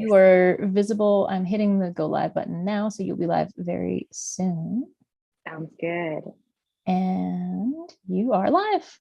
You are visible. I'm hitting the go live button now, so you'll be live very soon. Sounds good. And you are live.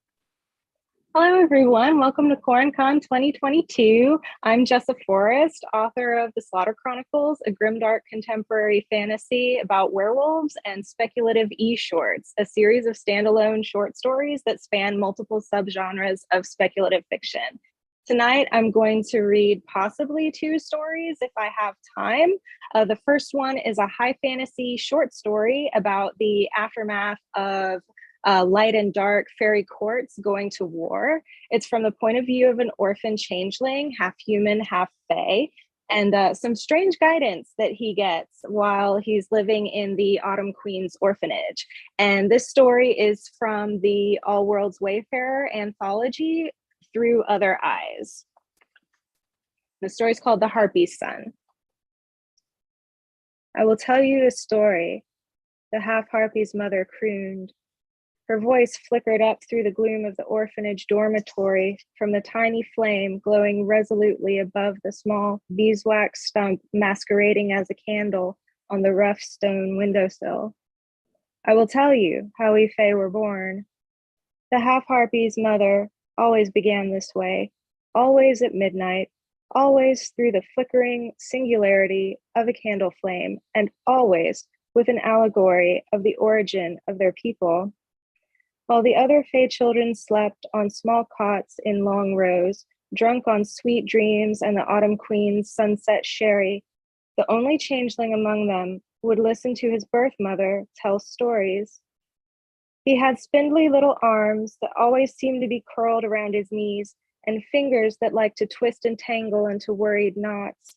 Hello, everyone. Welcome to QuaranCon2022. I'm Jessa Forest, author of the Slaughter Chronicles, a grimdark contemporary fantasy about werewolves, and Speculative E-Shorts, a series of standalone short stories that span multiple subgenres of speculative fiction. Tonight, I'm going to read possibly 2 stories if I have time. The first one is a high fantasy short story about the aftermath of light and dark fairy courts going to war. It's from the point of view of an orphan changeling, half human, half fae, and some strange guidance that he gets while he's living in the Autumn Queen's orphanage. And this story is from the All Worlds Wayfarer anthology, Through Other Eyes. The story is called The Harpy's Son. I will tell you a story, the half-harpy's mother crooned. Her voice flickered up through the gloom of the orphanage dormitory from the tiny flame glowing resolutely above the small beeswax stump masquerading as a candle on the rough stone windowsill. I will tell you how we fae were born. The half-harpy's mother always began this way, always at midnight, always through the flickering singularity of a candle flame, and always with an allegory of the origin of their people. While the other fae children slept on small cots in long rows, drunk on sweet dreams and the Autumn Queen's sunset sherry, the only changeling among them would listen to his birth mother tell stories. He had spindly little arms that always seemed to be curled around his knees, and fingers that liked to twist and tangle into worried knots.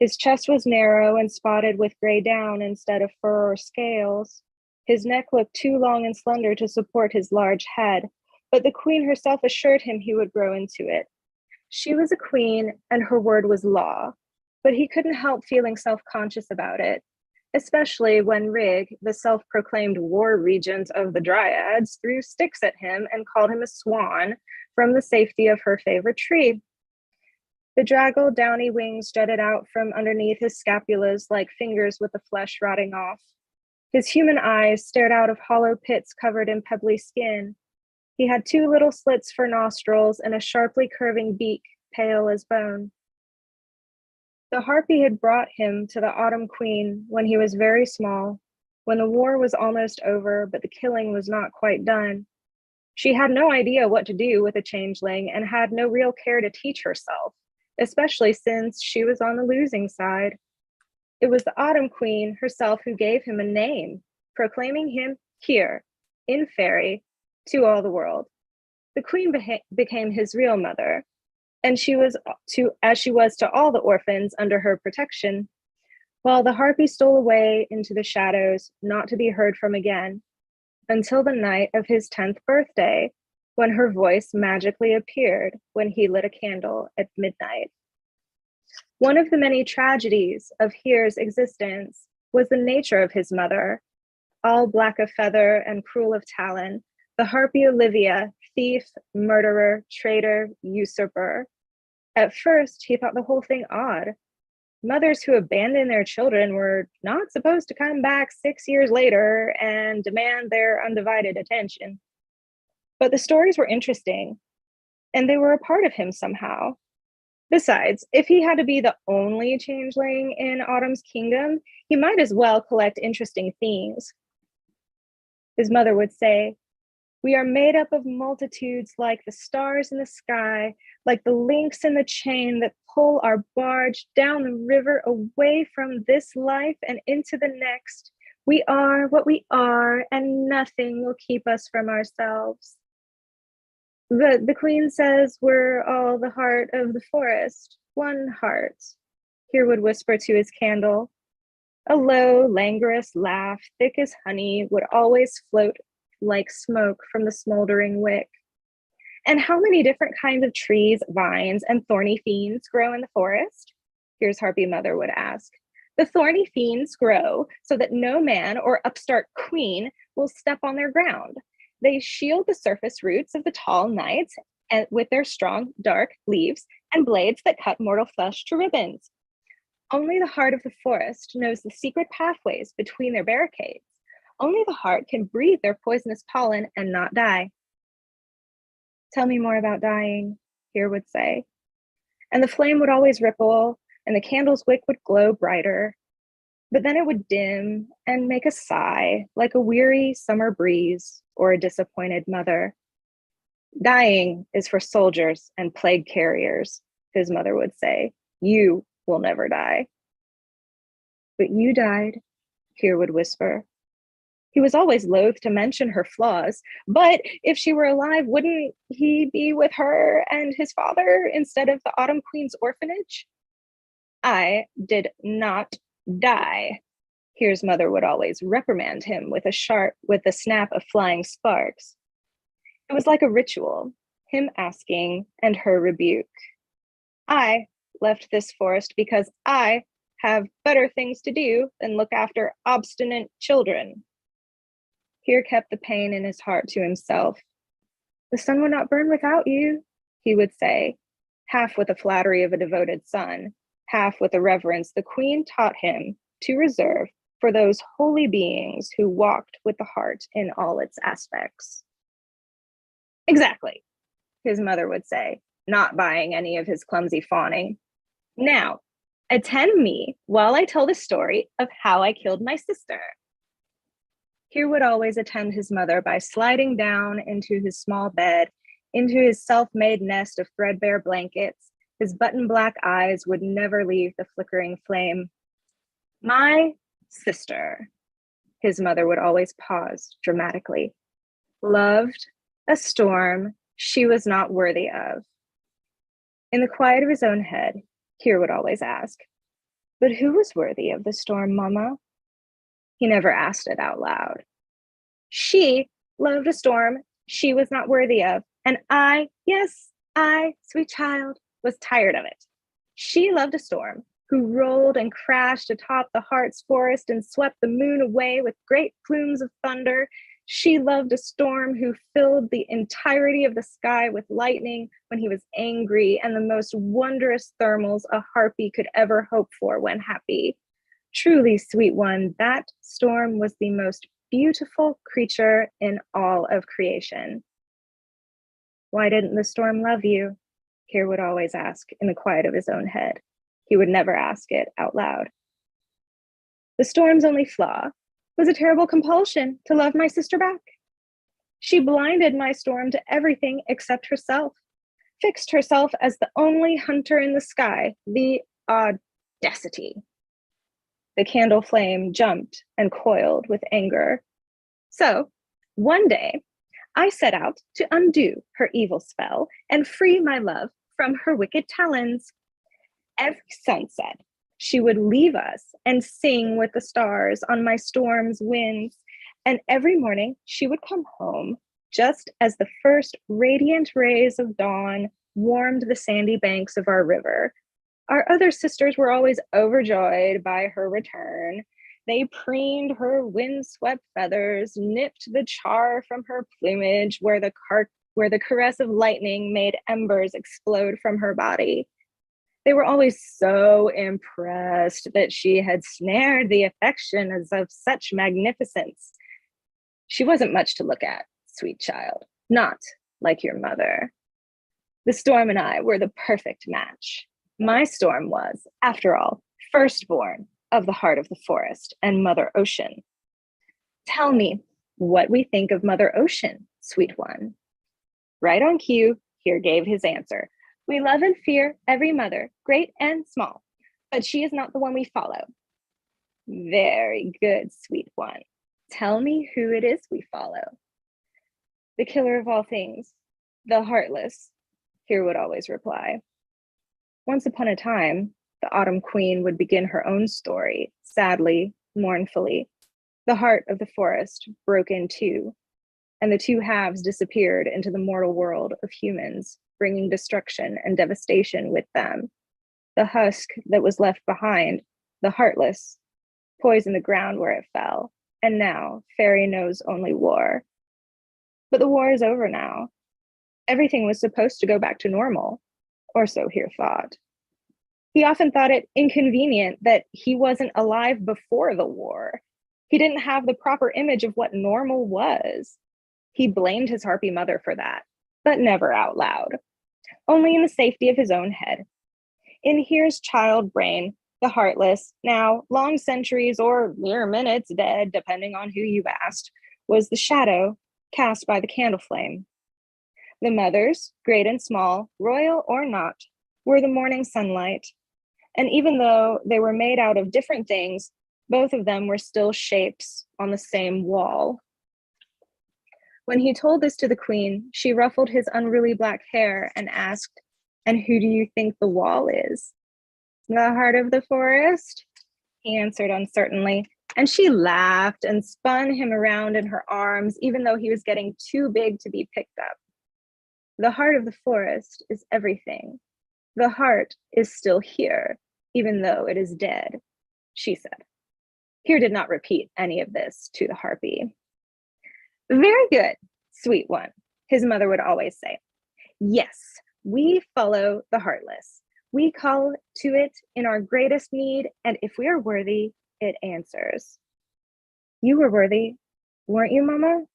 His chest was narrow and spotted with gray down instead of fur or scales. His neck looked too long and slender to support his large head, but the queen herself assured him he would grow into it. She was a queen, and her word was law, but he couldn't help feeling self-conscious about it, especially when Rig, the self-proclaimed war regent of the Dryads, threw sticks at him and called him a swan from the safety of her favorite tree. The draggled, downy wings jutted out from underneath his scapulas like fingers with the flesh rotting off. His human eyes stared out of hollow pits covered in pebbly skin. He had 2 little slits for nostrils and a sharply curving beak, pale as bone. The harpy had brought him to the Autumn Queen when he was very small, when the war was almost over, but the killing was not quite done. She had no idea what to do with a changeling and had no real care to teach herself, especially since she was on the losing side. It was the Autumn Queen herself who gave him a name, proclaiming him here, in fairy, to all the world. The queen became his real mother, and as she was to all the orphans under her protection, while the harpy stole away into the shadows, not to be heard from again, until the night of his 10th birthday, when her voice magically appeared when he lit a candle at midnight. One of the many tragedies of Here's existence was the nature of his mother, all black of feather and cruel of talon, the harpy Olivia, thief, murderer, traitor, usurper. At first, he thought the whole thing odd. Mothers who abandoned their children were not supposed to come back 6 years later and demand their undivided attention. But the stories were interesting, and they were a part of him somehow. Besides, if he had to be the only changeling in Autumn's kingdom, he might as well collect interesting themes. His mother would say, "We are made up of multitudes like the stars in the sky, like the links in the chain that pull our barge down the river away from this life and into the next. We are what we are, and nothing will keep us from ourselves. The queen says we're all the heart of the forest, one heart," Here would whisper to his candle. A low, languorous laugh, thick as honey, would always float like smoke from the smoldering wick. "And how many different kinds of trees, vines, and thorny fiends grow in the forest?" Here's Harpy Mother would ask. "The thorny fiends grow so that no man or upstart queen will step on their ground. They shield the surface roots of the tall knights and with their strong, dark leaves and blades that cut mortal flesh to ribbons. Only the heart of the forest knows the secret pathways between their barricades. Only the heart can breathe their poisonous pollen and not die. Tell me more about dying, Here would say. And the flame would always ripple, and the candle's wick would glow brighter. But then it would dim and make a sigh, like a weary summer breeze or a disappointed mother. Dying is for soldiers and plague carriers, his mother would say. You will never die. But you died, Here would whisper. He was always loath to mention her flaws, but if she were alive, wouldn't he be with her and his father instead of the Autumn Queen's orphanage? I did not die. Here's mother would always reprimand him with a snap of flying sparks. It was like a ritual, him asking and her rebuke. I left this forest because I have better things to do than look after obstinate children. Here kept the pain in his heart to himself. The sun would not burn without you, he would say, half with the flattery of a devoted son, half with the reverence the queen taught him to reserve for those holy beings who walked with the heart in all its aspects. Exactly, his mother would say, not buying any of his clumsy fawning. Now, attend me while I tell the story of how I killed my sister. Here would always attend his mother by sliding down into his small bed, into his self-made nest of threadbare blankets. His button-black eyes would never leave the flickering flame. My sister, his mother would always pause dramatically, loved a storm she was not worthy of. In the quiet of his own head, Here would always ask, but who was worthy of the storm, Mama? He never asked it out loud. She loved a storm she was not worthy of, and I, yes, I, sweet child, was tired of it. She loved a storm who rolled and crashed atop the heart's forest and swept the moon away with great plumes of thunder. She loved a storm who filled the entirety of the sky with lightning when he was angry and the most wondrous thermals a harpy could ever hope for when happy. Truly, sweet one, that storm was the most beautiful creature in all of creation. Why didn't the storm love you? Here would always ask in the quiet of his own head. He would never ask it out loud. The storm's only flaw was a terrible compulsion to love my sister back. She blinded my storm to everything except herself, fixed herself as the only hunter in the sky, the audacity. The candle flame jumped and coiled with anger. So, one day, I set out to undo her evil spell and free my love from her wicked talons. Every sunset, she would leave us and sing with the stars on my storm's winds, and every morning she would come home just as the first radiant rays of dawn warmed the sandy banks of our river. Our other sisters were always overjoyed by her return. They preened her windswept feathers, nipped the char from her plumage where the caress of lightning made embers explode from her body. They were always so impressed that she had snared the affections of such magnificence. She wasn't much to look at, sweet child, not like your mother. The storm and I were the perfect match. My storm was, after all, firstborn of the heart of the forest and Mother Ocean. Tell me what we think of Mother Ocean, sweet one. Right on cue, Here gave his answer. We love and fear every mother, great and small, but she is not the one we follow. Very good, sweet one. Tell me who it is we follow. The killer of all things, the heartless, Here would always reply. Once upon a time, the Autumn Queen would begin her own story, sadly, mournfully. The heart of the forest broke in two, and the two halves disappeared into the mortal world of humans, bringing destruction and devastation with them. The husk that was left behind, the heartless, poisoned the ground where it fell, and now Fairy knows only war. But the war is over now. Everything was supposed to go back to normal, or so Here thought. He often thought it inconvenient that he wasn't alive before the war. He didn't have the proper image of what normal was. He blamed his harpy mother for that, but never out loud, only in the safety of his own head. In Here's child brain, the heartless, now long centuries or mere minutes dead, depending on who you asked, was the shadow cast by the candle flame. The mothers, great and small, royal or not, were the morning sunlight. And even though they were made out of different things, both of them were still shapes on the same wall. When he told this to the queen, she ruffled his unruly black hair and asked, "And who do you think the wall is?" "The heart of the forest," he answered uncertainly, and she laughed and spun him around in her arms, even though he was getting too big to be picked up. "The heart of the forest is everything. The heart is still here, even though it is dead," she said. Here did not repeat any of this to the harpy. "Very good, sweet one," his mother would always say. "Yes, we follow the heartless. We call to it in our greatest need, and if we are worthy, it answers." "You were worthy, weren't you, Mama?"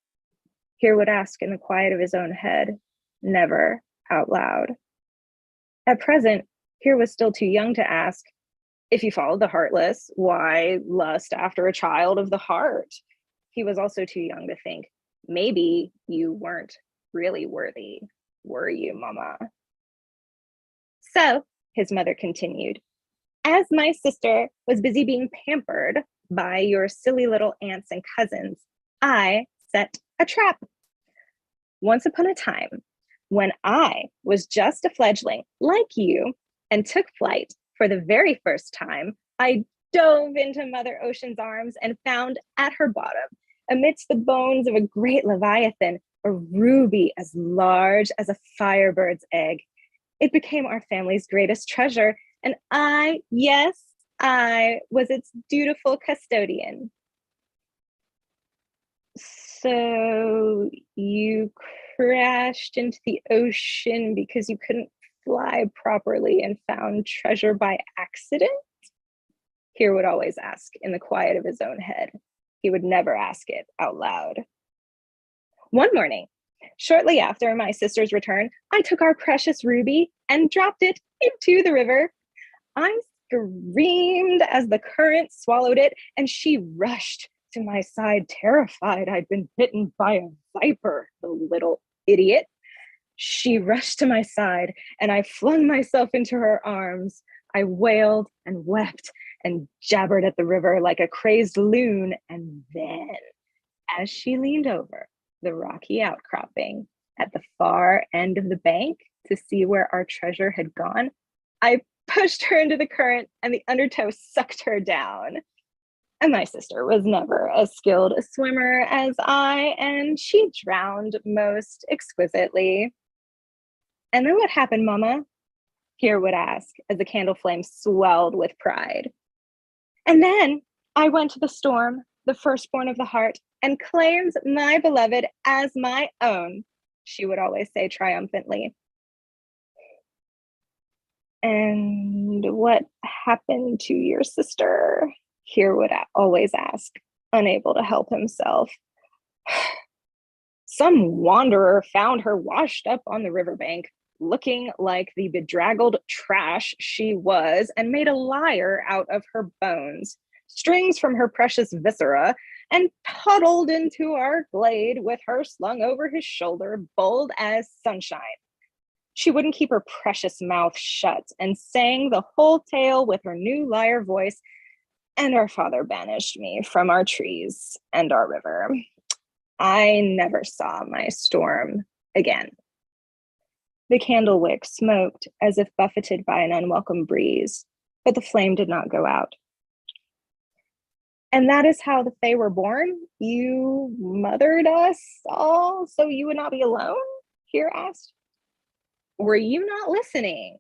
Here would ask in the quiet of his own head, never out loud. At present, Here was still too young to ask, if you followed the heartless, why lust after a child of the heart? He was also too young to think, maybe you weren't really worthy, were you, Mama? "So," his mother continued, "as my sister was busy being pampered by your silly little aunts and cousins, I set a trap. Once upon a time, when I was just a fledgling like you and took flight for the very first time, I dove into Mother Ocean's arms and found at her bottom, amidst the bones of a great leviathan, a ruby as large as a firebird's egg. It became our family's greatest treasure, and I, yes, I was its dutiful custodian." "So you crashed into the ocean because you couldn't fly properly and found treasure by accident?" Here would always ask in the quiet of his own head. He would never ask it out loud. "One morning, shortly after my sister's return, I took our precious ruby and dropped it into the river. I screamed as the current swallowed it, and she rushed to my side, terrified I'd been bitten by a viper, the little idiot. She rushed to my side, and I flung myself into her arms. I wailed and wept and jabbered at the river like a crazed loon, and then, as she leaned over the rocky outcropping at the far end of the bank to see where our treasure had gone, I pushed her into the current, and the undertow sucked her down. And my sister was never as skilled a swimmer as I, and she drowned most exquisitely." "And then what happened, Mama?" Here would ask as the candle flame swelled with pride. "And then I went to the storm, the firstborn of the heart, and claimed my beloved as my own," she would always say triumphantly. "And what happened to your sister?" Here would always ask, unable to help himself. "Some wanderer found her washed up on the riverbank, looking like the bedraggled trash she was, and made a lyre out of her bones, strings from her precious viscera, and toddled into our glade with her slung over his shoulder, bold as sunshine. She wouldn't keep her precious mouth shut and sang the whole tale with her new lyre voice, and our father banished me from our trees and our river. I never saw my storm again." The candle wick smoked as if buffeted by an unwelcome breeze, but the flame did not go out. "And that is how the Fae were born? You mothered us all so you would not be alone?" Here asked. "Were you not listening?"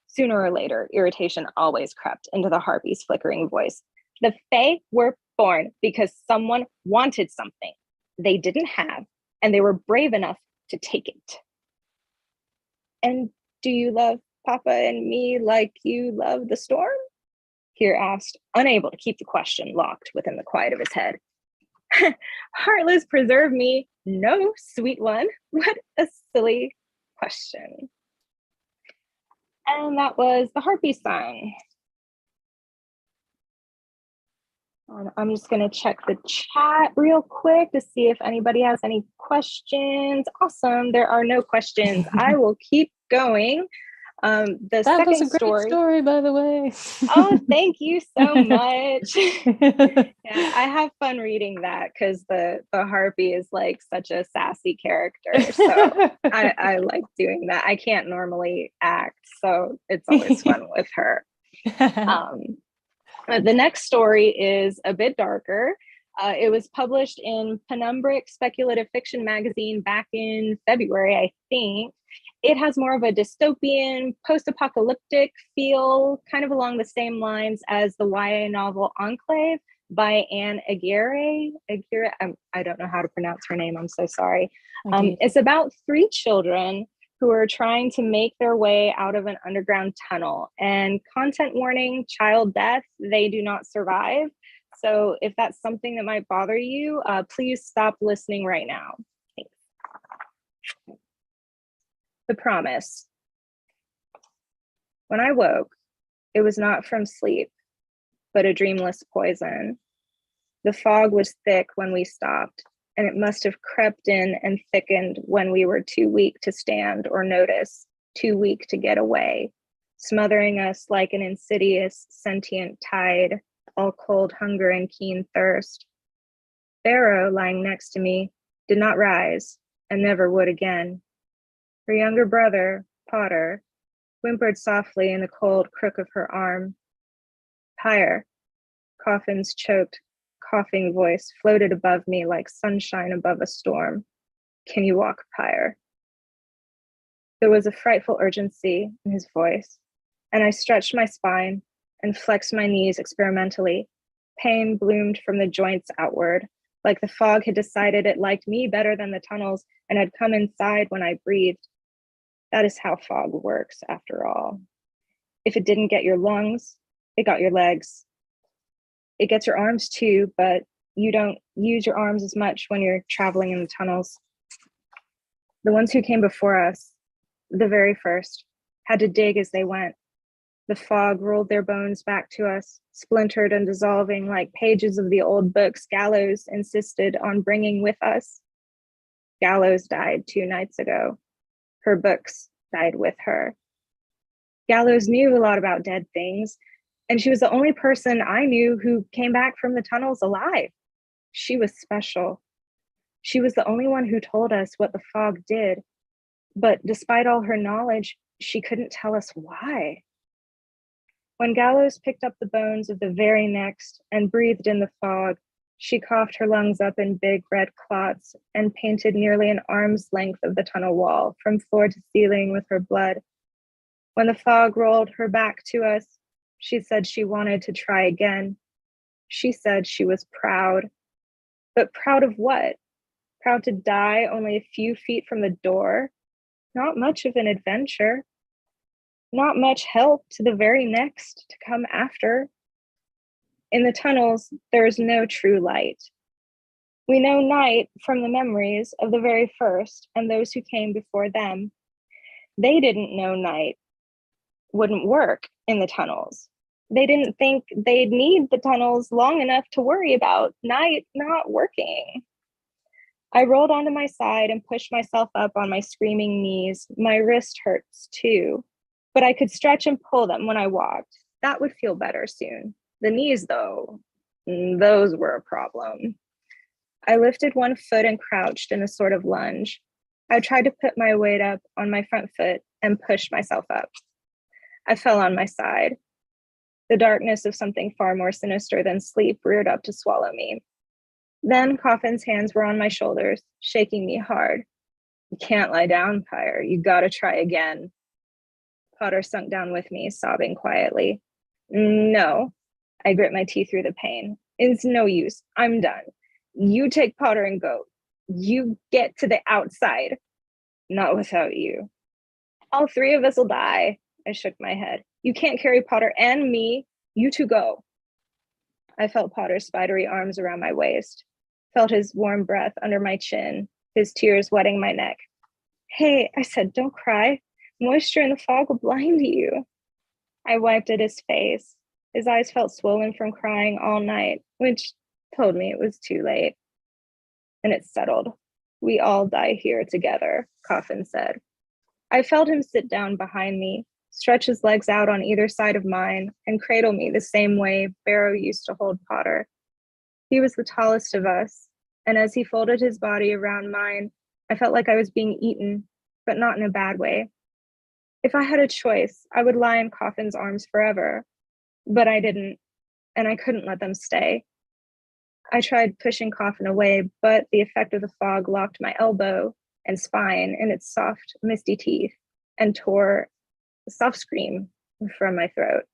Sooner or later, irritation always crept into the harpy's flickering voice. "The Fae were born because someone wanted something they didn't have, and they were brave enough to take it." "And do you love Papa and me like you love the storm? Kier asked, unable to keep the question locked within the quiet of his head. Heartless, preserve me. No, sweet one. What a silly question. And that was the Harpy Song. I'm just going to check the chat real quick to see if anybody has any questions. Awesome. There are no questions. I will keep going. The that second was a great story, by the way. Oh, thank you so much. Yeah, I have fun reading that because the Harpy is like such a sassy character. So I like doing that. I can't normally act, so it's always fun with her. The next story is a bit darker. It was published in Penumbric Speculative Fiction magazine back in February, I think. It has more of a dystopian, post-apocalyptic feel, kind of along the same lines as the YA novel Enclave by Anne Aguirre. I don't know how to pronounce her name. I'm so sorry. It's about 3 children who are trying to make their way out of an underground tunnel. And content warning, child death, they do not survive. So if that's something that might bother you, please stop listening right now. Thanks. The promise. When I woke, it was not from sleep, but a dreamless poison. The fog was thick when we stopped, and it must have crept in and thickened when we were too weak to stand or notice, too weak to get away, smothering us like an insidious, sentient tide, all cold hunger and keen thirst. Barrow, lying next to me, did not rise and never would again. Her younger brother, Potter, whimpered softly in the cold crook of her arm. Pyre, Coffin's choked, coughing voice floated above me like sunshine above a storm. Can you walk, Pyre? There was a frightful urgency in his voice, and I stretched my spine and flexed my knees experimentally. Pain bloomed from the joints outward, like the fog had decided it liked me better than the tunnels and had come inside when I breathed. That is how fog works, after all. If it didn't get your lungs, it got your legs. It gets your arms too, but you don't use your arms as much when you're traveling in the tunnels. The ones who came before us, the very first, had to dig as they went. The fog rolled their bones back to us, splintered and dissolving like pages of the old books Gallows insisted on bringing with us. Gallows died 2 nights ago. Her books died with her. Gallows knew a lot about dead things, and she was the only person I knew who came back from the tunnels alive. She was special. She was the only one who told us what the fog did, but despite all her knowledge, she couldn't tell us why. When Gallows picked up the bones of the very next and breathed in the fog, she coughed her lungs up in big red clots and painted nearly an arm's length of the tunnel wall from floor to ceiling with her blood. When the fog rolled her back to us, she said she wanted to try again. She said she was proud. But proud of what? Proud to die only a few feet from the door? Not much of an adventure. Not much help to the very next to come after. In the tunnels, there is no true light. We know night from the memories of the very first and those who came before them. They didn't know night wouldn't work in the tunnels. They didn't think they'd need the tunnels long enough to worry about night not working. I rolled onto my side and pushed myself up on my screaming knees. My wrist hurts too, but I could stretch and pull them when I walked. That would feel better soon. The knees, though, those were a problem. I lifted one foot and crouched in a sort of lunge. I tried to put my weight up on my front foot and pushed myself up. I fell on my side. The darkness of something far more sinister than sleep reared up to swallow me. Then Coffin's hands were on my shoulders, shaking me hard. You can't lie down, Pyre. You gotta try again. Potter sunk down with me, sobbing quietly. No. I grit my teeth through the pain. It's no use. I'm done. You take Potter and go. You get to the outside. Not without you. All 3 of us will die. I shook my head. You can't carry Potter and me. You two go. I felt Potter's spidery arms around my waist, felt his warm breath under my chin, his tears wetting my neck. Hey, I said, don't cry. Moisture in the fog will blind you. I wiped at his face. His eyes felt swollen from crying all night, which told me it was too late. And it settled. We all die here together, Coffin said. I felt him sit down behind me, stretch his legs out on either side of mine, and cradle me the same way Barrow used to hold Potter. He was the tallest of us, and as he folded his body around mine, I felt like I was being eaten, but not in a bad way. If I had a choice, I would lie in Coffin's arms forever, but I didn't, and I couldn't let them stay. I tried pushing Coffin away, but the effect of the fog locked my elbow and spine in its soft, misty teeth and tore a soft scream from my throat.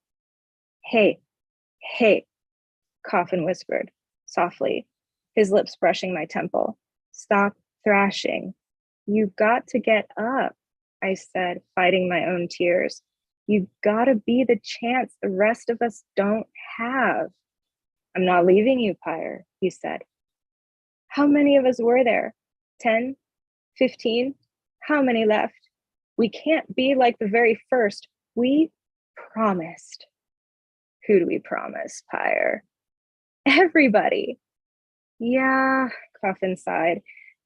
Hey, Coffin whispered softly, his lips brushing my temple. Stop thrashing. You've got to get up, I said, fighting my own tears. You've got to be the chance the rest of us don't have. I'm not leaving you, Pyre, he said. How many of us were there? 10? 15? How many left? We can't be like the very first. We promised. Who do we promise, Pyre? Everybody. Yeah, Coffin sighed.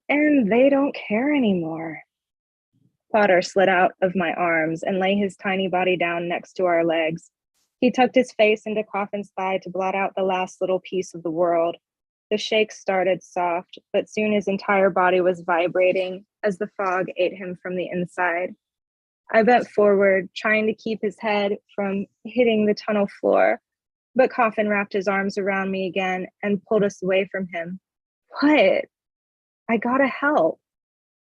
And they don't care anymore. Potter slid out of my arms and lay his tiny body down next to our legs. He tucked his face into Coffin's thigh to blot out the last little piece of the world. The shake started soft, but soon his entire body was vibrating as the fog ate him from the inside. I bent forward, trying to keep his head from hitting the tunnel floor, but Coffin wrapped his arms around me again and pulled us away from him. What? I gotta help.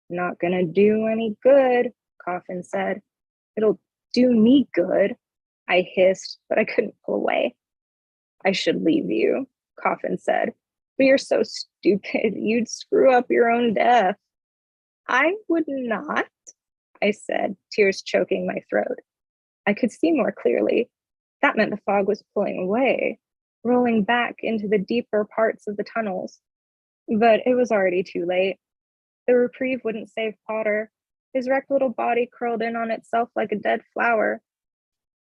Not gonna do any good, Coffin said. It'll do me good, I hissed, but I couldn't pull away. I should leave you, Coffin said. But you're so stupid, you'd screw up your own death. I would not, I said, tears choking my throat. I could see more clearly. That meant the fog was pulling away, rolling back into the deeper parts of the tunnels. But it was already too late. The reprieve wouldn't save Potter. His wrecked little body curled in on itself like a dead flower.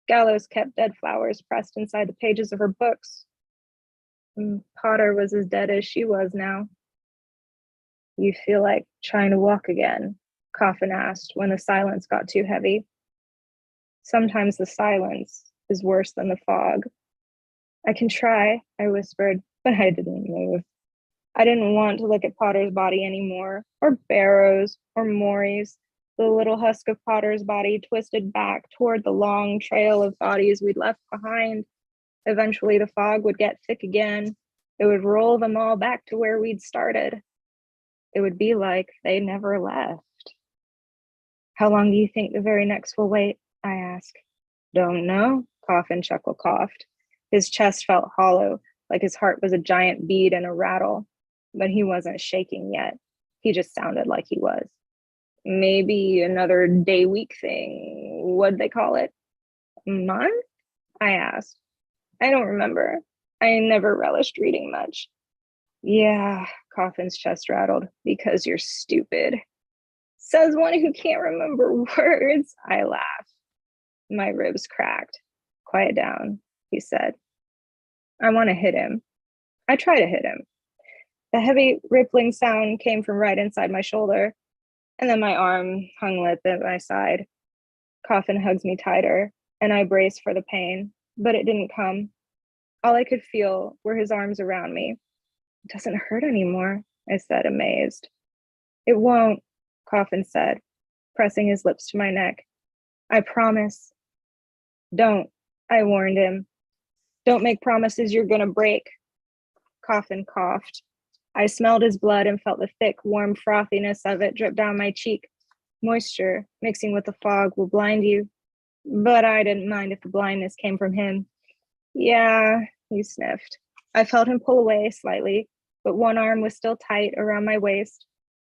Gallows kept dead flowers pressed inside the pages of her books. Potter was as dead as she was now. You feel like trying to walk again? Coffin asked when the silence got too heavy. Sometimes the silence is worse than the fog. I can try, I whispered, but I didn't move. I didn't want to look at Potter's body anymore, or Barrow's, or Maury's. The little husk of Potter's body twisted back toward the long trail of bodies we'd left behind. Eventually, the fog would get thick again. It would roll them all back to where we'd started. It would be like they never left. How long do you think the very next will wait? I asked. Don't know, Coffin chuckle coughed. His chest felt hollow, like his heart was a giant bead in a rattle. But he wasn't shaking yet. He just sounded like he was. Maybe another day week thing. What'd they call it? Month? I asked. I don't remember. I never relished reading much. Yeah, Coffin's chest rattled. Because you're stupid. Says one who can't remember words. I laughed. My ribs cracked. Quiet down, he said. I want to hit him. I try to hit him. The heavy, rippling sound came from right inside my shoulder, and then my arm hung limp at my side. Coffin hugs me tighter, and I brace for the pain, but it didn't come. All I could feel were his arms around me. It doesn't hurt anymore, I said, amazed. It won't, Coffin said, pressing his lips to my neck. I promise. Don't, I warned him. Don't make promises you're gonna break. Coffin coughed. I smelled his blood and felt the thick, warm frothiness of it drip down my cheek. Moisture, mixing with the fog, will blind you. But I didn't mind if the blindness came from him. Yeah, he sniffed. I felt him pull away slightly, but one arm was still tight around my waist.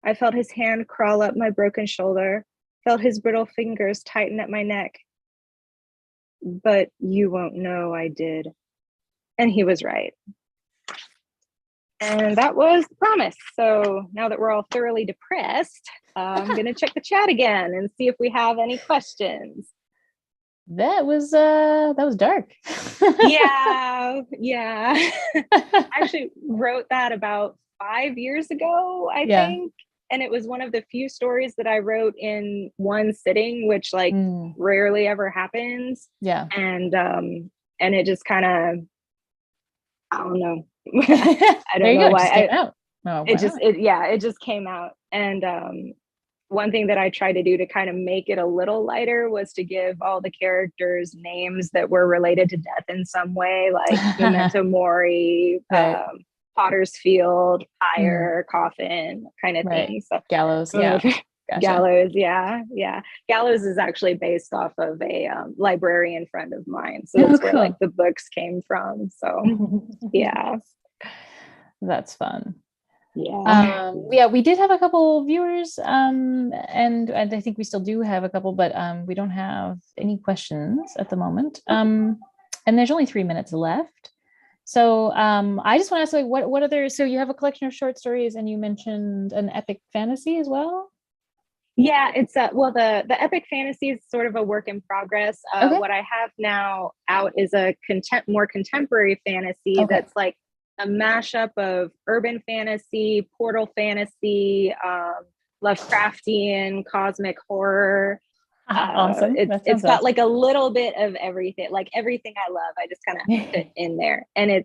I felt his hand crawl up my broken shoulder, felt his brittle fingers tighten at my neck. but you won't know I did. And he was right. And that was the promise. So now that we're all thoroughly depressed, I'm going to check the chat again and see if we have any questions. That was dark. Yeah. I actually wrote that about 5 years ago, I think. And it was one of the few stories that I wrote in one sitting, which like rarely ever happens. Yeah. And it just kind of, I don't know. I don't know why. It just came out. And one thing that I tried to do to kind of make it a little lighter was to give all the characters names that were related to death in some way, like Memento Mori, right. Potter's Field, Pyre, Coffin, kind of thing. So Gallows, yeah. Gotcha. Gallows, yeah. Gallows is actually based off of a librarian friend of mine. So that's where like the books came from. So yeah. That's fun. Yeah. We did have a couple viewers, and I think we still do have a couple, but we don't have any questions at the moment. And there's only 3 minutes left. So I just want to ask, like, what other, so you have a collection of short stories and you mentioned an epic fantasy as well? Yeah, it's the epic fantasy is sort of a work in progress. What I have now out is a more contemporary fantasy that's like a mashup of urban fantasy, portal fantasy, Lovecraftian, cosmic horror. Awesome. It's got like a little bit of everything, like everything I love. I just kind of fit in there, and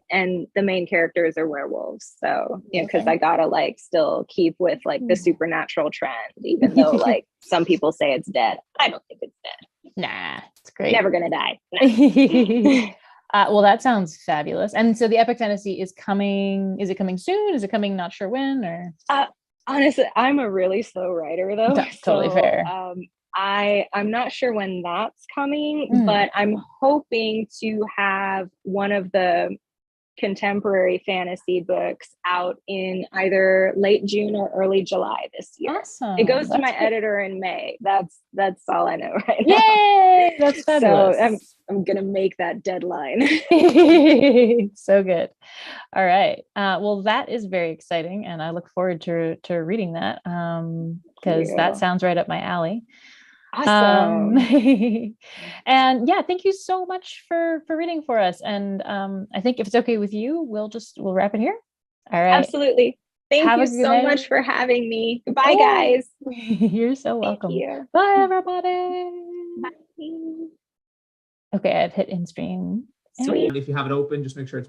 the main characters are werewolves. So because I gotta like still keep with like the supernatural trend, even though like some people say it's dead. I don't think it's dead. Nah, it's great. Never gonna die. Nah. Well, that sounds fabulous. And so the epic fantasy is coming. Is it coming soon? Is it coming not sure when? Or honestly, I'm a really slow writer though. That's totally fair. I'm not sure when that's coming, but I'm hoping to have one of the contemporary fantasy books out in either late June or early July this year. Awesome. It goes to my editor in May. That's all I know right now. Yay! That's fabulous. So I'm gonna make that deadline. So good. All right. Well, that is very exciting, and I look forward to reading that because that sounds right up my alley. Awesome. And yeah, thank you so much for reading for us. And I think if it's okay with you, we'll wrap it here. All right. Absolutely. Thank you so much for having me. Goodbye, guys. You're so welcome. Thank you. Bye, everybody. Bye. Okay, I've hit in stream. Sweet. If you have it open, just make sure it's